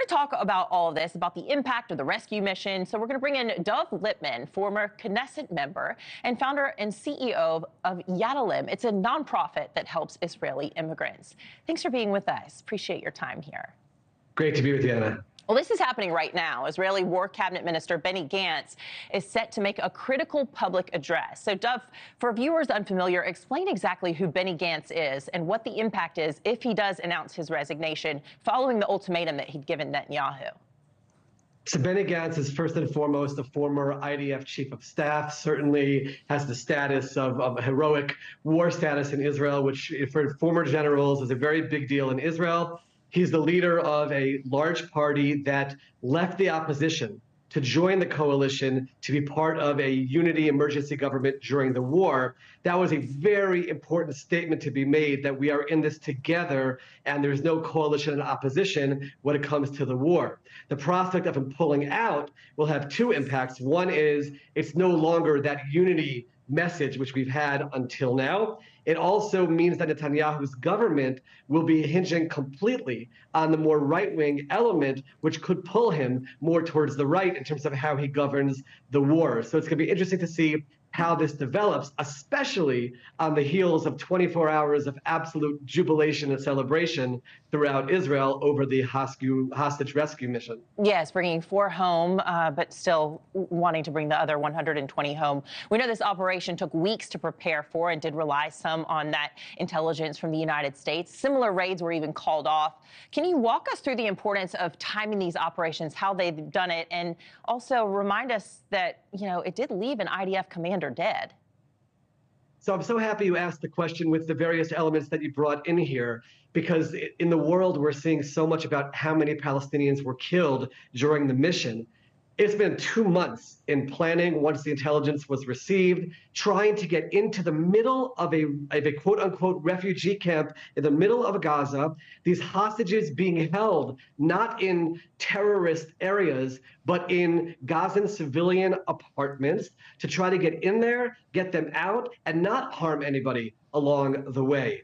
to talk about all of this, about the impact of the rescue mission. So we're going to bring in Dov Lipman, former Knesset member and founder and CEO of Yadalim. It's a nonprofit that helps Israeli immigrants. Thanks for being with us. Appreciate your time here. Great to be with you, Anna. Well, this is happening right now. Israeli War Cabinet Minister Benny Gantz is set to make a critical public address. So, Dov, for viewers unfamiliar, explain exactly who Benny Gantz is and what the impact is if he does announce his resignation following the ultimatum that he'd given Netanyahu. So Benny Gantz is first and foremost a former IDF chief of staff, certainly has the status of heroic war status in Israel, which for former generals is a very big deal in Israel. He's the leader of a large party that left the opposition to join the coalition to be part of a unity emergency government during the war. That was a very important statement to be made, that we are in this together and there's no coalition and opposition when it comes to the war. The prospect of him pulling out will have two impacts. One is it's no longer that unity message which we've had until now. It also means that Netanyahu's government will be hinging completely on the more right-wing element, which could pull him more towards the right in terms of how he governs the war. So it's going to be interesting to see how this develops, especially on the heels of 24 hours of absolute jubilation and celebration throughout Israel over the hostage rescue mission. Yes, bringing 4 home, but still wanting to bring the other 120 home. We know this operation took weeks to prepare for and did rely some on that intelligence from the United States. Similar raids were even called off. Can you walk us through the importance of timing these operations, how they've done it, and also remind us that, you know, it did leave an IDF commander dead? So I'm so happy you asked the question with the various elements that you brought in here, because in the world, we're seeing so much about how many Palestinians were killed during the mission. It's been 2 months in planning once the intelligence was received, trying to get into the middle of a quote unquote refugee camp in the middle of Gaza, these hostages being held not in terrorist areas, but in Gazan civilian apartments, to try to get in there, get them out, and not harm anybody along the way.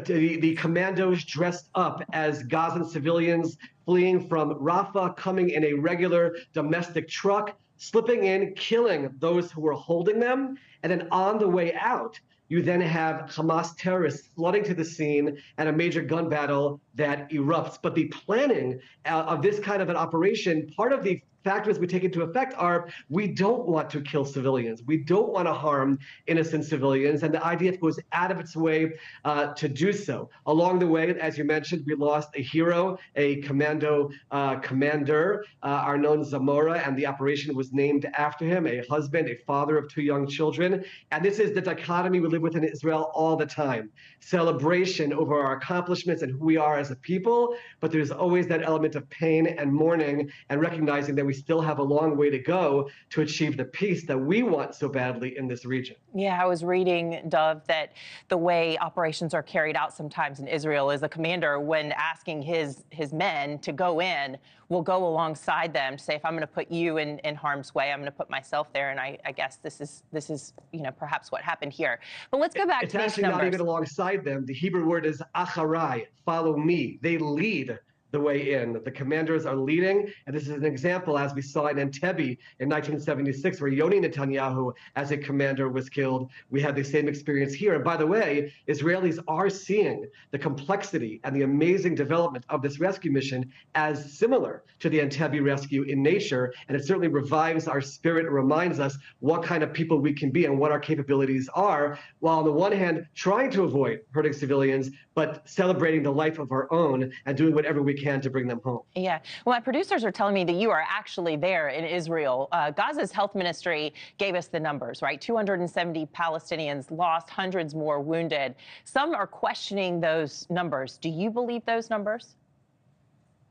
The commandos dressed up as Gazan civilians fleeing from Rafah, coming in a regular domestic truck, slipping in, killing those who were holding them. And then on the way out, you then have Hamas terrorists flooding to the scene and a major gun battle that erupts. But the planning of this kind of an operation, part of the factors we take into effect are we don't want to kill civilians. We don't want to harm innocent civilians. And the IDF goes out of its way to do so. Along the way, as you mentioned, we lost a hero, a commando commander, Arnon Zamora, and the operation was named after him, a husband, a father of 2 young children. And this is the dichotomy we live with in Israel all the time. Celebration over our accomplishments and who we are as a people, but there's always that element of pain and mourning and recognizing that we still have a long way to go to achieve the peace that we want so badly in this region. Yeah, I was reading, Dov, that the way operations are carried out sometimes in Israel is the commander, when asking his men to go in, will go alongside them to say, if I'm going to put you in harm's way, I'm going to put myself there. And I guess this is you know, perhaps what happened here. But let's go back to these numbers. It's actually not even alongside them. The Hebrew word is acharai, follow me. They lead the way in. The commanders are leading, and this is an example, as we saw in Entebbe in 1976, where Yoni Netanyahu, as a commander, was killed. We had the same experience here. And by the way, Israelis are seeing the complexity and the amazing development of this rescue mission as similar to the Entebbe rescue in nature, and it certainly revives our spirit and reminds us what kind of people we can be and what our capabilities are, while on the one hand, trying to avoid hurting civilians, but celebrating the life of our own and doing whatever we can to bring them home. Yeah. Well, my producers are telling me that you are actually there in Israel. Gaza's health ministry gave us the numbers, right? 270 Palestinians lost, hundreds more wounded. Some are questioning those numbers. Do you believe those numbers?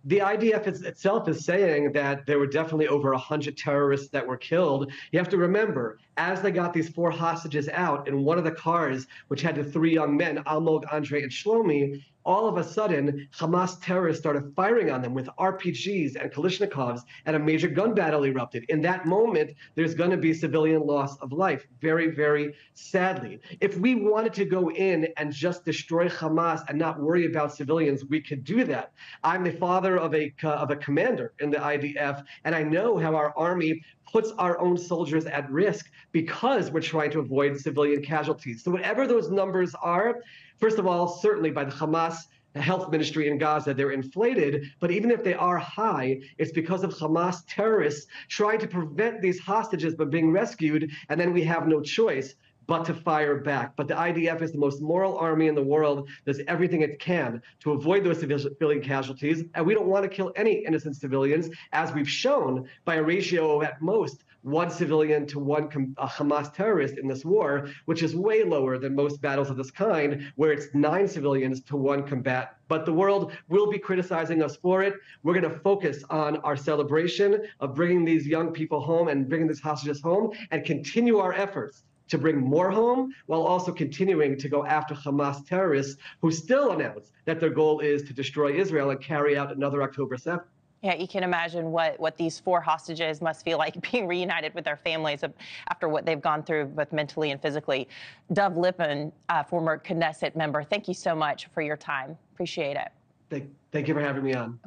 The IDF itself is saying that there were definitely over 100 terrorists that were killed. You have to remember, as they got these 4 hostages out in one of the cars, which had the 3 young men, Almog, Andre, and Shlomi, all of a sudden, Hamas terrorists started firing on them with RPGs and Kalashnikovs, and a major gun battle erupted. In that moment, there's going to be civilian loss of life, very, very sadly. If we wanted to go in and just destroy Hamas and not worry about civilians, we could do that. I'm the father of a commander in the IDF, and I know how our army puts our own soldiers at risk because we're trying to avoid civilian casualties. So whatever those numbers are, first of all, certainly by the Hamas health ministry in Gaza, they're inflated, but even if they are high, it's because of Hamas terrorists trying to prevent these hostages from being rescued, and then we have no choice but to fire back. But the IDF is the most moral army in the world, does everything it can to avoid those civilian casualties, and we don't want to kill any innocent civilians, as we've shown by a ratio of at most one civilian to one Hamas terrorist in this war, which is way lower than most battles of this kind, where it's 9 civilians to 1 combatant. But the world will be criticizing us for it. We're going to focus on our celebration of bringing these young people home and bringing these hostages home, and continue our efforts to bring more home, while also continuing to go after Hamas terrorists who still announce that their goal is to destroy Israel and carry out another October 7th. Yeah, you can imagine what these 4 hostages must feel like being reunited with their families after what they've gone through, both mentally and physically. Dov Lipman, former Knesset member, thank you so much for your time. Appreciate it. Thank you for having me on.